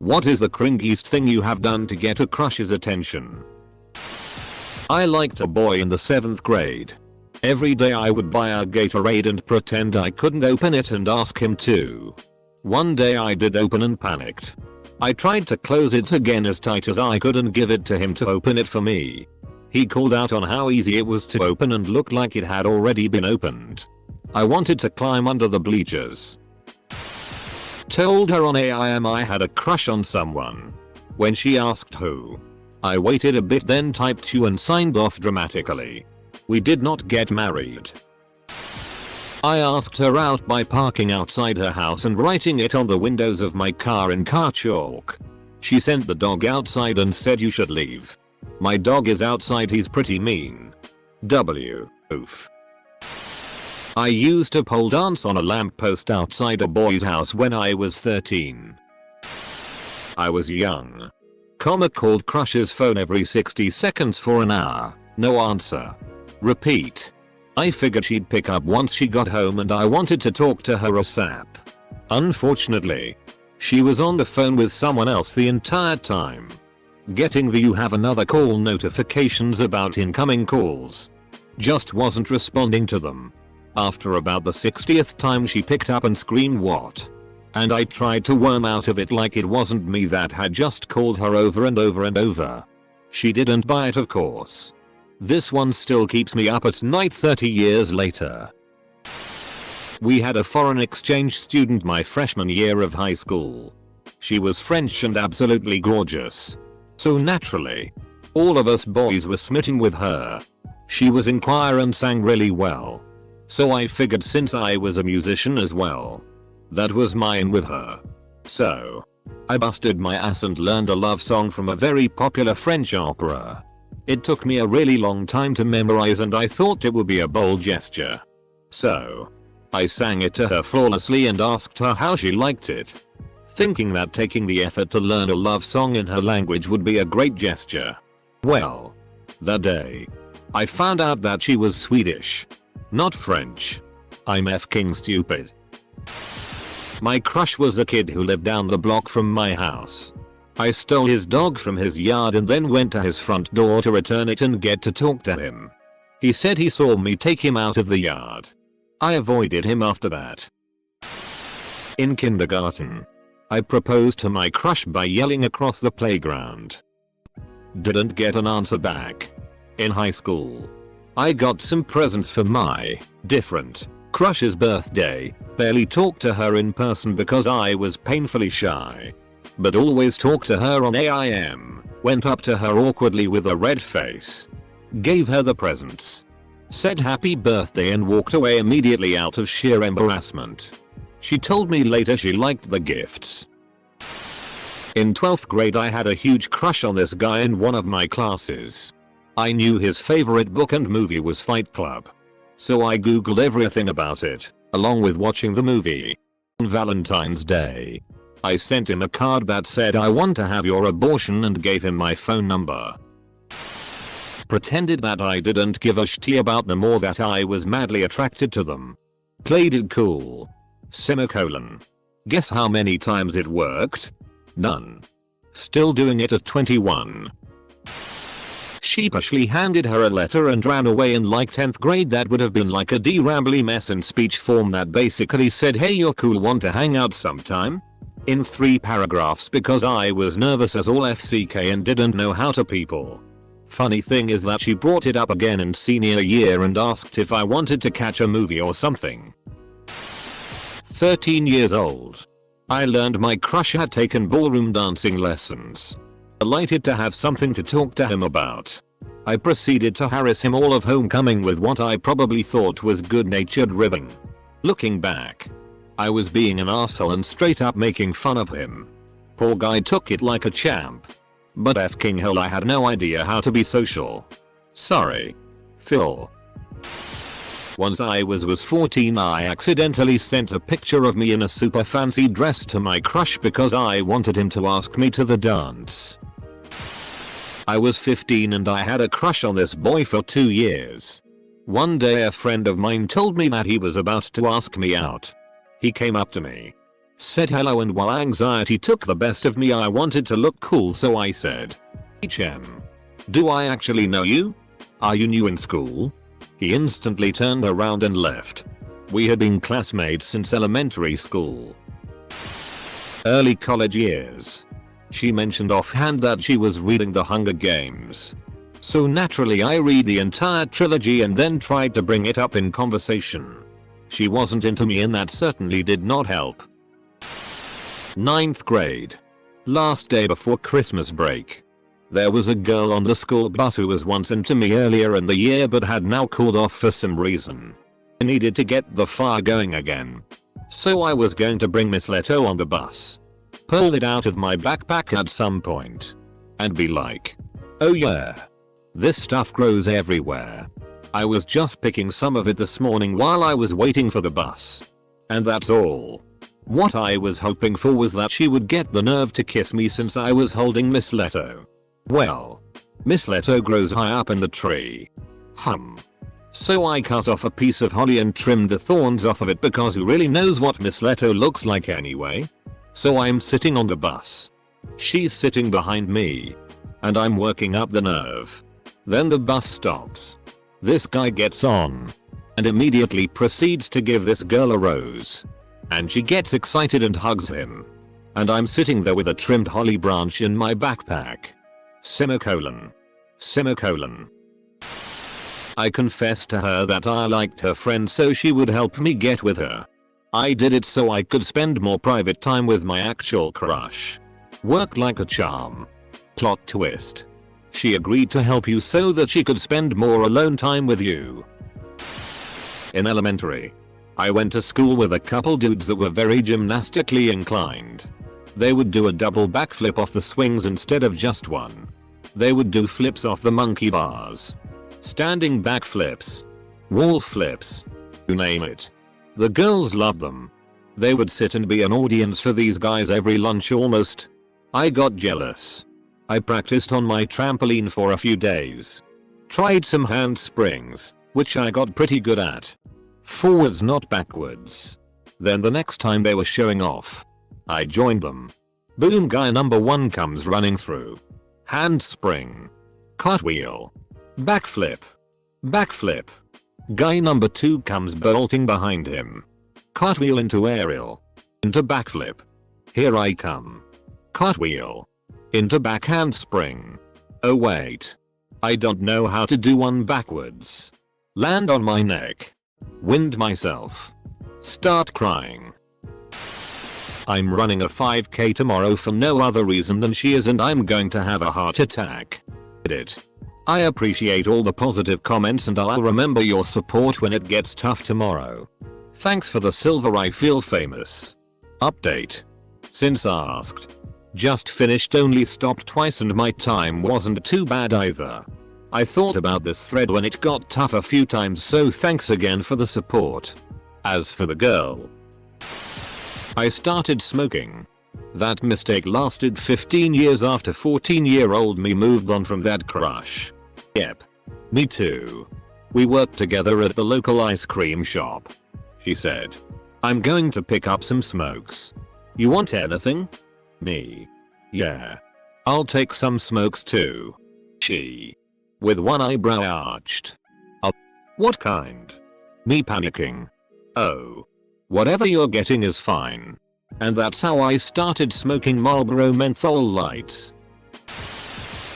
What is the cringiest thing you have done to get a crush's attention? I liked a boy in the 7th grade. Every day I would buy a Gatorade and pretend I couldn't open it and ask him to. One day I did open and panicked. I tried to close it again as tight as I could and give it to him to open it for me. He called out on how easy it was to open and looked like it had already been opened. I wanted to climb under the bleachers. Told her on AIM I had a crush on someone. When she asked who, I waited a bit then typed you and signed off dramatically. We did not get married. I asked her out by parking outside her house and writing it on the windows of my car in car chalk. She sent the dog outside and said you should leave. My dog is outside, he's pretty mean. Oof. I used to pole dance on a lamppost outside a boy's house when I was 13. I was young. Called crush's phone every 60 seconds for an hour. No answer. Repeat. I figured she'd pick up once she got home and I wanted to talk to her ASAP. Unfortunately, she was on the phone with someone else the entire time. Getting the "you have another call" notifications about incoming calls. Just wasn't responding to them. After about the 60th time she picked up and screamed "what?" And I tried to worm out of it like it wasn't me that had just called her over and over and over. She didn't buy it, of course. This one still keeps me up at night 30 years later. We had a foreign exchange student my freshman year of high school. She was French and absolutely gorgeous. So naturally, all of us boys were smitten with her. She was in choir and sang really well. So I figured since I was a musician as well, that was mine with her. So I busted my ass and learned a love song from a very popular French opera. It took me a really long time to memorize and I thought it would be a bold gesture. So I sang it to her flawlessly and asked her how she liked it, thinking that taking the effort to learn a love song in her language would be a great gesture. Well, that day, I found out that she was Swedish, not French. I'm fking stupid. My crush was a kid who lived down the block from my house. I stole his dog from his yard and then went to his front door to return it and get to talk to him. He said he saw me take him out of the yard. I avoided him after that. In kindergarten, I proposed to my crush by yelling across the playground. Didn't get an answer back. In high school, I got some presents for my different crush's birthday. Barely talked to her in person because I was painfully shy. But always talked to her on AIM. Went up to her awkwardly with a red face. Gave her the presents. Said happy birthday and walked away immediately out of sheer embarrassment. She told me later she liked the gifts. In 12th grade I had a huge crush on this guy in one of my classes. I knew his favorite book and movie was Fight Club. So I googled everything about it, along with watching the movie. On Valentine's Day, I sent him a card that said "I want to have your abortion" and gave him my phone number. Pretended that I didn't give a shit about them or that I was madly attracted to them. Played it cool. Semicolon. Guess how many times it worked? None. Still doing it at 21. Sheepishly handed her a letter and ran away. In like 10th grade that would have been like a rambly mess in speech form that basically said "hey, you're cool, want to hang out sometime?" in 3 paragraphs because I was nervous as all FCK and didn't know how to people. Funny thing is that she brought it up again in senior year and asked if I wanted to catch a movie or something. 13 years old. I learned my crush had taken ballroom dancing lessons. Delighted to have something to talk to him about. I proceeded to harass him all of homecoming with what I probably thought was good-natured ribbing. Looking back, I was being an asshole and straight up making fun of him. Poor guy took it like a champ. But fking hell, I had no idea how to be social. Sorry. Phil. Once I was 14, I accidentally sent a picture of me in a super fancy dress to my crush because I wanted him to ask me to the dance. I was 15 and I had a crush on this boy for 2 years. One day a friend of mine told me that he was about to ask me out. He came up to me, Said hello, and while anxiety took the best of me, I wanted to look cool, so I said, HM. Do I actually know you? Are you new in school? He instantly turned around and left. We had been classmates since elementary school. Early college years. She mentioned offhand that she was reading The Hunger Games. So naturally I read the entire trilogy and then tried to bring it up in conversation. She wasn't into me, and that certainly did not help. 9th grade. Last day before Christmas break. There was a girl on the school bus who was once into me earlier in the year but had now cooled off for some reason. I needed to get the fire going again. So I was going to bring Miss Leto on the bus. Pull it out of my backpack at some point. And be like, oh yeah. This stuff grows everywhere. I was just picking some of it this morning while I was waiting for the bus. And that's all. What I was hoping for was that she would get the nerve to kiss me since I was holding Miss Leto. Well, Miss Leto grows high up in the tree. So I cut off a piece of holly and trimmed the thorns off of it, because who really knows what Miss Leto looks like anyway? So I'm sitting on the bus. She's sitting behind me. And I'm working up the nerve. Then the bus stops. This guy gets on. And immediately proceeds to give this girl a rose. And she gets excited and hugs him. And I'm sitting there with a trimmed holly branch in my backpack. Semicolon. Semicolon. I confessed to her that I liked her friend so she would help me get with her. I did it so I could spend more private time with my actual crush. Worked like a charm. Plot twist. She agreed to help you so that she could spend more alone time with you. In elementary. I went to school with a couple dudes that were very gymnastically inclined. They would do a double backflip off the swings instead of just one. They would do flips off the monkey bars. Standing backflips. Wall flips. You name it. The girls loved them. They would sit and be an audience for these guys every lunch almost. I got jealous. I practiced on my trampoline for a few days. Tried some handsprings, which I got pretty good at. Forwards, not backwards. Then the next time they were showing off, I joined them. Boom, guy number 1 comes running through. Handspring. Cartwheel. Backflip. Backflip. Guy number 2 comes bolting behind him. Cartwheel into aerial. Into backflip. Here I come. Cartwheel. Into back handspring. Oh wait. I don't know how to do one backwards. Land on my neck. Wind myself. Start crying. I'm running a 5k tomorrow for no other reason than she is, and I'm going to have a heart attack. I appreciate all the positive comments and I'll remember your support when it gets tough tomorrow. Thanks for the silver, I feel famous. Update. Since asked. Just finished, only stopped twice and my time wasn't too bad either. I thought about this thread when it got tough a few times, so thanks again for the support. As for the girl. I started smoking. That mistake lasted 15 years after 14-year-old me moved on from that crush. Yep. Me too. We worked together at the local ice cream shop. She said, I'm going to pick up some smokes. You want anything? Me. Yeah. I'll take some smokes too. She. With one eyebrow arched. What kind? Me panicking. Oh. Whatever you're getting is fine. And that's how I started smoking Marlboro menthol lights.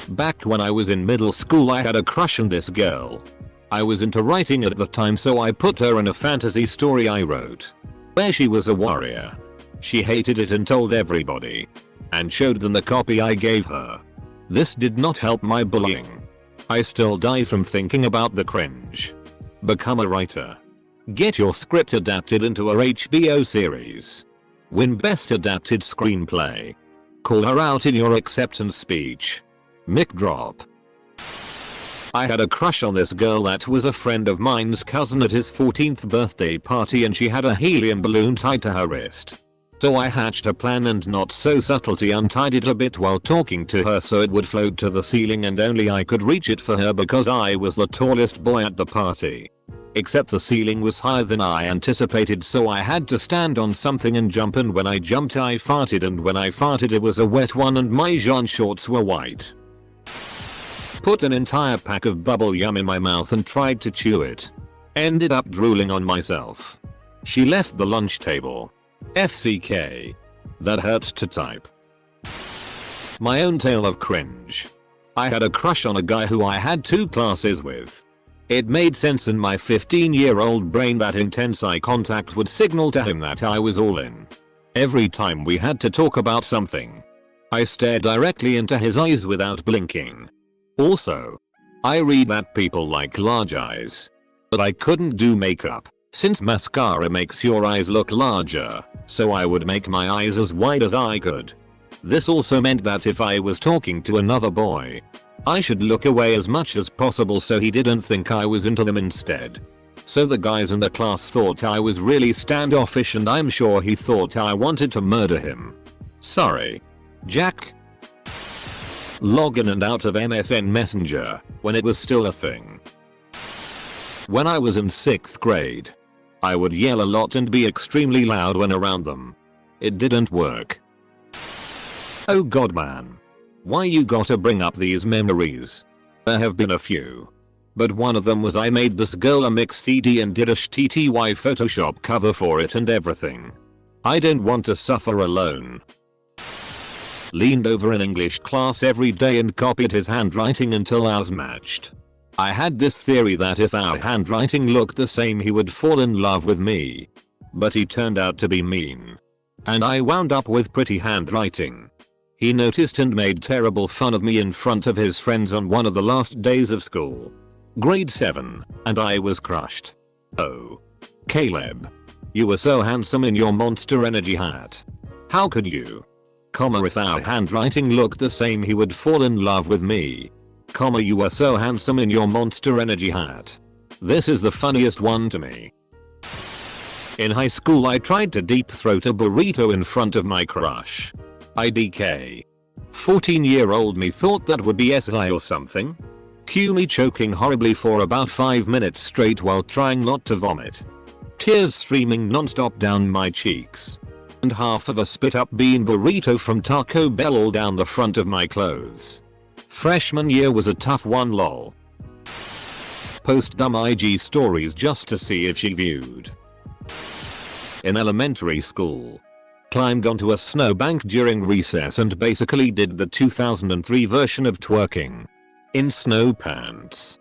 Back when I was in middle school I had a crush on this girl. I was into writing at the time, so I put her in a fantasy story I wrote. Where she was a warrior. She hated it and told everybody. And showed them the copy I gave her. This did not help my bullying. I still die from thinking about the cringe. Become a writer. Get your script adapted into a HBO series. Win Best Adapted Screenplay. Call her out in your acceptance speech. Mic drop. I had a crush on this girl that was a friend of mine's cousin at his 14th birthday party, and she had a helium balloon tied to her wrist. So I hatched a plan and not so subtlety untied it a bit while talking to her so it would float to the ceiling and only I could reach it for her because I was the tallest boy at the party. Except the ceiling was higher than I anticipated, so I had to stand on something and jump, and when I jumped I farted, and when I farted it was a wet one and my jean shorts were white. Put an entire pack of bubble gum in my mouth and tried to chew it. Ended up drooling on myself. She left the lunch table. FCK. That hurts to type. My own tale of cringe. I had a crush on a guy who I had 2 classes with. It made sense in my 15-year-old brain that intense eye contact would signal to him that I was all in. Every time we had to talk about something, I stared directly into his eyes without blinking. Also, I read that people like large eyes. But I couldn't do makeup, since mascara makes your eyes look larger, so I would make my eyes as wide as I could. This also meant that if I was talking to another boy, I should look away as much as possible so he didn't think I was into them instead. So the guys in the class thought I was really standoffish, and I'm sure he thought I wanted to murder him. Sorry, Jack. Log in and out of MSN Messenger when it was still a thing. When I was in 6th grade, I would yell a lot and be extremely loud when around them. It didn't work. Oh god man. Why you gotta bring up these memories? There have been a few. But one of them was I made this girl a mix CD and did a shitty Photoshop cover for it and everything. I didn't want to suffer alone. Leaned over in English class every day and copied his handwriting until ours matched. I had this theory that if our handwriting looked the same he would fall in love with me. But he turned out to be mean. And I wound up with pretty handwriting. He noticed and made terrible fun of me in front of his friends on one of the last days of school. Grade 7, and I was crushed. Oh. Caleb. You were so handsome in your Monster Energy hat. How could you? If our handwriting looked the same he would fall in love with me. You were so handsome in your Monster Energy hat. This is the funniest one to me. In high school I tried to deep throat a burrito in front of my crush. IDK. 14-year-old me thought that would be SI or something. Cue me choking horribly for about 5 minutes straight while trying not to vomit. Tears streaming non-stop down my cheeks. And half of a spit up bean burrito from Taco Bell all down the front of my clothes. Freshman year was a tough one lol. Post dumb IG stories just to see if she viewed. In elementary school. Climbed onto a snowbank during recess and basically did the 2003 version of twerking. In snow pants.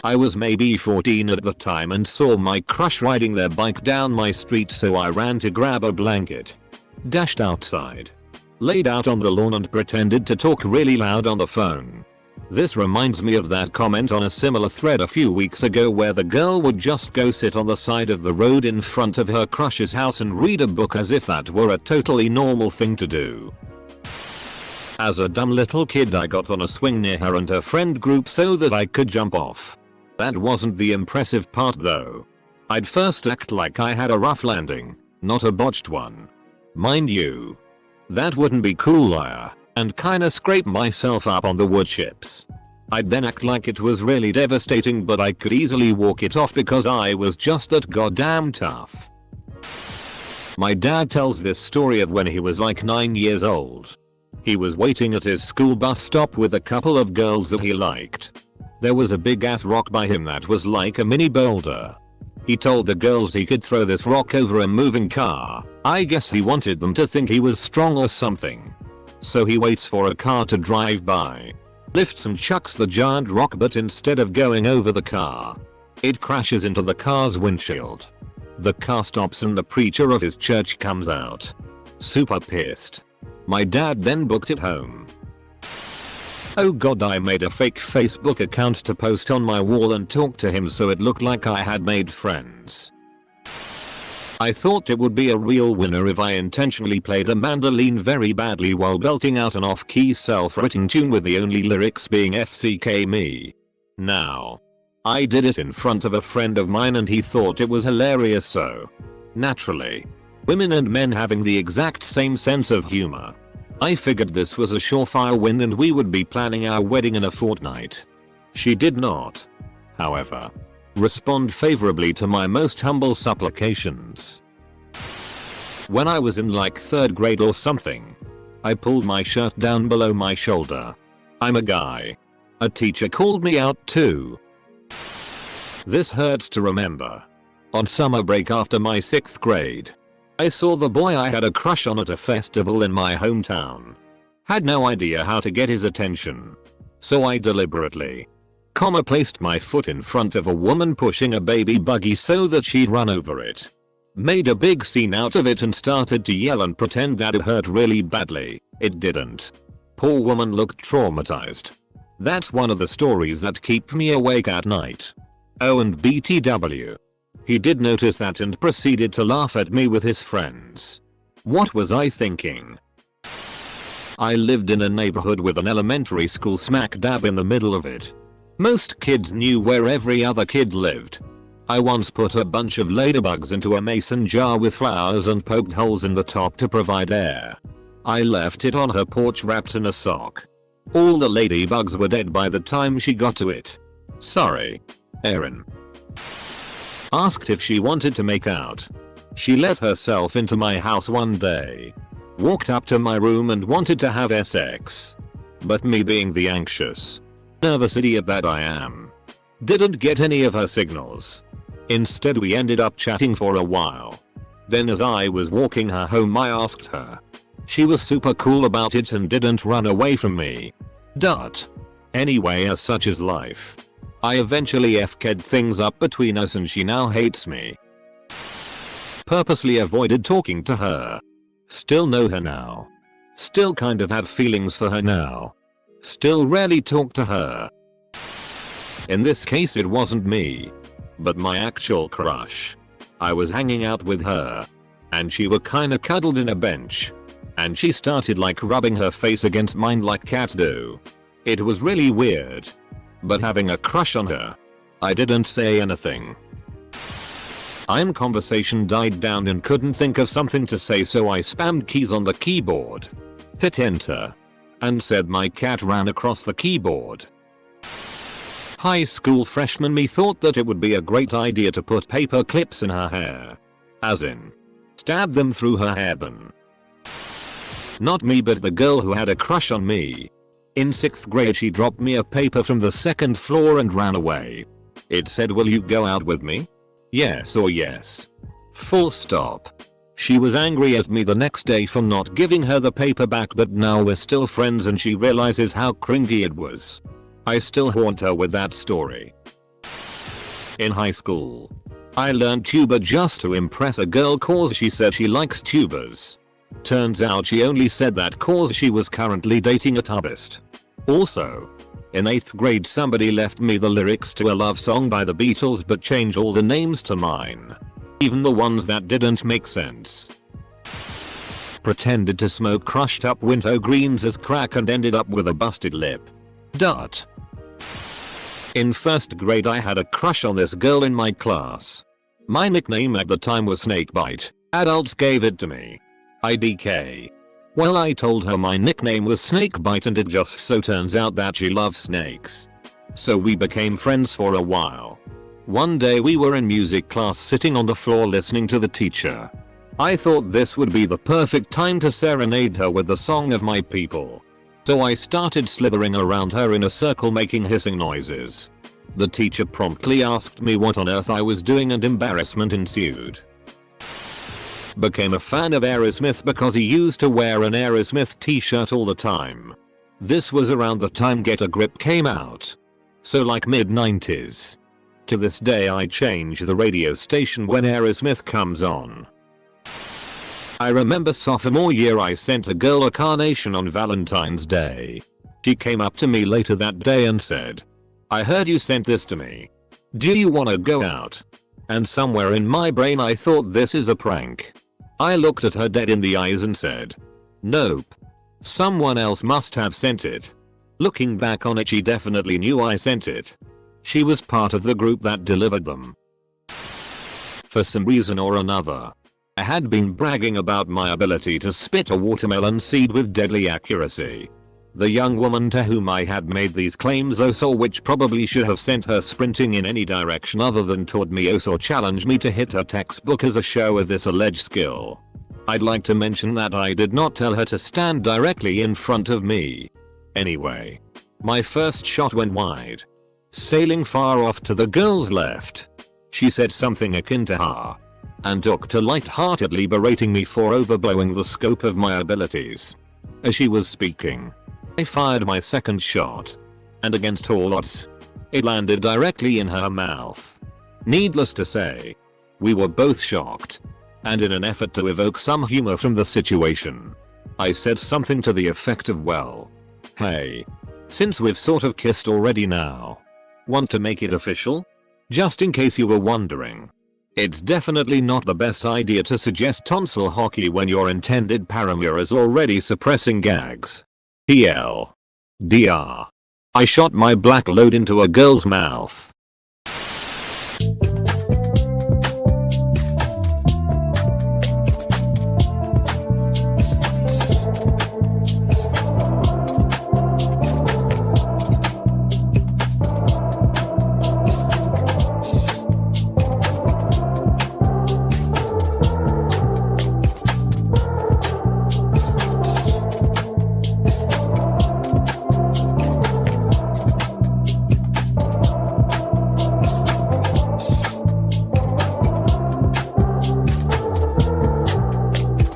I was maybe 14 at the time and saw my crush riding their bike down my street, so I ran to grab a blanket. Dashed outside. Laid out on the lawn and pretended to talk really loud on the phone. This reminds me of that comment on a similar thread a few weeks ago where the girl would just go sit on the side of the road in front of her crush's house and read a book as if that were a totally normal thing to do. As a dumb little kid I got on a swing near her and her friend group so that I could jump off. That wasn't the impressive part though. I'd first act like I had a rough landing, not a botched one. Mind you. That wouldn't be cool and kinda scrape myself up on the wood chips. I'd then act like it was really devastating, but I could easily walk it off because I was just that goddamn tough. My dad tells this story of when he was like 9 years old. He was waiting at his school bus stop with a couple of girls that he liked. There was a big ass rock by him that was like a mini boulder. He told the girls he could throw this rock over a moving car. I guess he wanted them to think he was strong or something. So he waits for a car to drive by. Lifts and chucks the giant rock, but instead of going over the car, it crashes into the car's windshield. The car stops and the preacher of his church comes out. Super pissed. My dad then booked it home. Oh god, I made a fake Facebook account to post on my wall and talk to him so it looked like I had made friends. I thought it would be a real winner if I intentionally played a mandolin very badly while belting out an off-key self-written tune with the only lyrics being FCK me. Now, I did it in front of a friend of mine and he thought it was hilarious, so naturally, women and men having the exact same sense of humor, I figured this was a surefire win and we would be planning our wedding in a fortnight. She did not. However, Respond favorably to my most humble supplications. When I was in like 3rd grade or something, I pulled my shirt down below my shoulder. I'm a guy. A teacher called me out too. This hurts to remember. On summer break after my 6th grade, I saw the boy I had a crush on at a festival in my hometown. Had no idea how to get his attention. So I deliberately, placed my foot in front of a woman pushing a baby buggy so that she'd run over it. Made a big scene out of it and started to yell and pretend that it hurt really badly. It didn't. Poor woman looked traumatized. That's one of the stories that keep me awake at night. Oh, and BTW. He did notice that and proceeded to laugh at me with his friends. What was I thinking? I lived in a neighborhood with an elementary school smack dab in the middle of it. Most kids knew where every other kid lived. I once put a bunch of ladybugs into a mason jar with flowers and poked holes in the top to provide air. I left it on her porch wrapped in a sock. All the ladybugs were dead by the time she got to it. Sorry. Erin. Asked if she wanted to make out. She let herself into my house one day. Walked up to my room and wanted to have sex. But me being the anxious, nervous idiot that I am, didn't get any of her signals. Instead we ended up chatting for a while. Then as I was walking her home I asked her. She was super cool about it and didn't run away from me. Anyway, as such is life. I eventually FK'd things up between us and she now hates me. Purposely avoided talking to her. Still know her now. Still kind of have feelings for her now. Still rarely talk to her. In this case it wasn't me, but my actual crush. I was hanging out with her, and she were kinda cuddled in a bench, and she started like rubbing her face against mine like cats do. It was really weird. But having a crush on her, I didn't say anything. Conversation died down and couldn't think of something to say, so I spammed keys on the keyboard. Hit enter. And said my cat ran across the keyboard. High school freshman me thought that it would be a great idea to put paper clips in her hair. As in, stab them through her hairband. Not me, but the girl who had a crush on me. In 6th grade she dropped me a paper from the 2nd floor and ran away. It said, "Will you go out with me? Yes or yes." Full stop. She was angry at me the next day for not giving her the paper back, but now we're still friends and she realizes how cringy it was. I still haunt her with that story. In high school, I learned tuba just to impress a girl cause she said she likes tubas. Turns out she only said that cause she was currently dating a tubist. Also, in 8th grade somebody left me the lyrics to a love song by the Beatles but changed all the names to mine. Even the ones that didn't make sense. Pretended to smoke crushed up winter greens as crack and ended up with a busted lip. In 1st grade I had a crush on this girl in my class. My nickname at the time was Snakebite. Adults gave it to me. IDK. Well, I told her my nickname was Snakebite and it just so turns out that she loves snakes. So we became friends for a while. One day we were in music class sitting on the floor listening to the teacher. I thought this would be the perfect time to serenade her with the song of my people. So I started slithering around her in a circle making hissing noises. The teacher promptly asked me what on earth I was doing and embarrassment ensued. Became a fan of Aerosmith because he used to wear an Aerosmith t-shirt all the time. This was around the time Get a Grip came out. So like mid 90s. To this day I change the radio station when Aerosmith comes on. I remember sophomore year I sent a girl a carnation on Valentine's Day. She came up to me later that day and said, "I heard you sent this to me. Do you wanna go out?" And somewhere in my brain I thought this is a prank. I looked at her dead in the eyes and said, "Nope. Someone else must have sent it." Looking back on it, she definitely knew I sent it. She was part of the group that delivered them. For some reason or another, I had been bragging about my ability to spit a watermelon seed with deadly accuracy. The young woman to whom I had made these claims also, which probably should have sent her sprinting in any direction other than toward me or challenge me to hit her textbook as a show of this alleged skill. I'd like to mention that I did not tell her to stand directly in front of me. Anyway, my first shot went wide, sailing far off to the girl's left. She said something akin to "ha," and took to lightheartedly berating me for overblowing the scope of my abilities. As she was speaking, I fired my second shot, and against all odds, it landed directly in her mouth. Needless to say, we were both shocked, and in an effort to evoke some humor from the situation, I said something to the effect of, "Well, hey, since we've sort of kissed already now, want to make it official?" Just in case you were wondering, it's definitely not the best idea to suggest tonsil hockey when your intended paramour is already suppressing gags. TL. DR. I shot my black load into a girl's mouth,